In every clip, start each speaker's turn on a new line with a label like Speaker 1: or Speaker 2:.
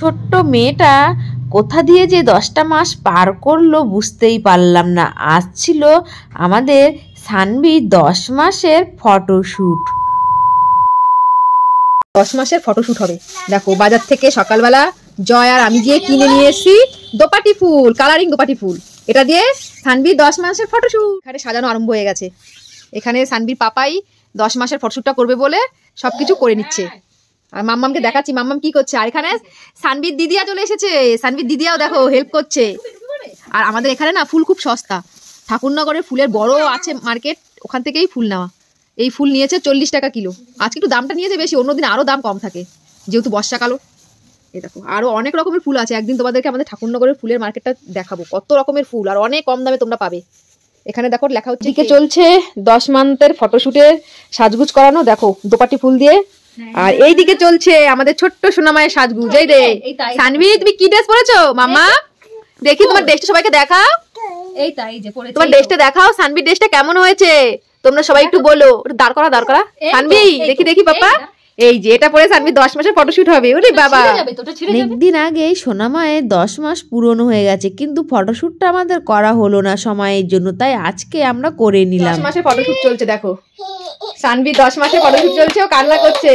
Speaker 1: ছোট্ট মেয়েটা কোথা দিয়ে যে 10টা মাস পার করলো বুঝতেই পারলাম না। আজ ছিল আমাদের সানভির 10 মাসের ফটোশ্যুট।
Speaker 2: 10 মাসের ফটোশ্যুট হবে। দেখো বাজার থেকে সকালবেলা জয় আর আমি গিয়ে কিনে নিয়ে এসেছি দোপাটি ফুল, কালারিং দোপাটি ফুল। এটা দিয়ে সানভির 10 মাসের ফটোশ্যুট এখানে সাজানো আরম্ভ হয়ে গেছে। এখানে সানভির পাপাই 10 মাসের ফটোশ্যুটটা করবে বলে সবকিছু করে নিচ্ছে। আর মাম্মামকে দেখাচ্ছি মাম্মাম কি করছে। আর এখানে সানভির দিদিয়া চলে এসেছে। সানভির দিদিয়াও দেখো হেল্প করছে। আর আমাদের এখানে না ফুল খুব সস্তা। ঠাকুরনগরের ফুলের বড় আছে মার্কেট, ওখান থেকেই ফুল নেওয়া। এই ফুল নিয়েছে 40 টাকা কিলো। আজকে একটু দামটা নিয়েছে বেশি, অন্যদিন আরও দাম কম থাকে যেহেতু বর্ষাকালও। এই দেখো আরও অনেক রকমের ফুল আছে। একদিন তোমাদেরকে আমাদের ঠাকুরনগরের ফুলের মার্কেটটা দেখাবো, কত রকমের ফুল আর অনেক কম দামে তোমরা পাবে। এখানে দেখো লেখা হচ্ছে দিকে চলছে 10 মান্থের ফটোশ্যুটের সাজগুজ করানো, দেখো দোপাটি ফুল দিয়ে। আর এই দিকে চলছে আমাদের ছোট্ট সোনামায়ের সাজগুজ। এই রে সানভি, তুমি কি ড্রেস পরেছো মাম্মা? দেখি তোমার ড্রেসটা সবাইকে দেখাও।
Speaker 3: এই তাই যে পরেছি,
Speaker 2: তোমার ড্রেসটা দেখাও। সানভির ড্রেসটা কেমন হয়েছে তোমরা সবাই একটু বলো। দাঁড় করা দাঁড় করা সানভি, দেখি দেখি পাপা। এই যে এটা পরে সানভি 10 মাসের ফটোশ্যুট হবে। ওরে বাবা,
Speaker 1: অনেকদিন আগেই সোনামায়ের 10 মাস পূরণ হয়ে গেছে, কিন্তু ফটোশ্যুটটা আমাদের করা হলো না সময়ের জন্য, তাই আজকে আমরা করে নিলাম।
Speaker 2: 10 মাসের ফটোশ্যুট চলছে। দেখো সানভি 10 মাসের ফটোশ্যুট চলছে, ও কান্না করছে।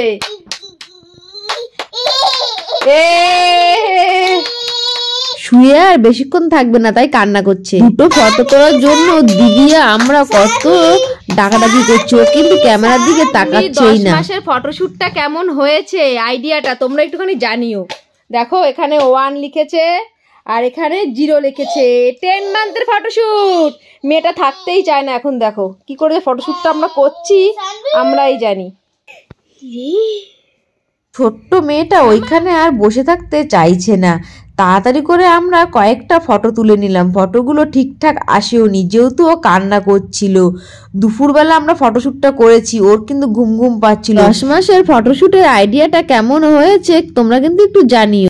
Speaker 1: শুয়ে আর বেশিক্ষণ থাকবে না, তাই কান্না করছে। দুটো ফটো তোলার জন্য দিদিয়া আমরা কত ডাকাডাকি করছি, ও কিন্তু ক্যামেরার দিকে তাকাচ্ছেই না।
Speaker 2: 10 মাসের ফটোশ্যুটটা কেমন হয়েছে আইডিয়াটা তোমরা একটুখানি জানিও। দেখো এখানে 1 লিখেছে আর এখানে 0 লিখেছে। 10 মান্থের ফটোশ্যুট। মেয়েটা থাকতেই চায় না এখন। দেখো কি করে ফটোশ্যুটটা আমরা করছি আমরাই জানি।
Speaker 1: ছোট্ট মেয়েটা ওইখানে আর বসে থাকতে চাইছে না। তাড়াতাড়ি করে আমরা কয়েকটা ফটো তুলে নিলাম। ফটোগুলো ঠিকঠাক আসেওনি যেহেতু ও কান্না করছিল। দুপুরবেলা আমরা ফটোশ্যুটটা করেছি, ওর কিন্তু ঘুম ঘুম পাচ্ছিল। 10 মাসের ফটোশ্যুটের আইডিয়াটা কেমন হয়েছে তোমরা কিন্তু একটু জানিও।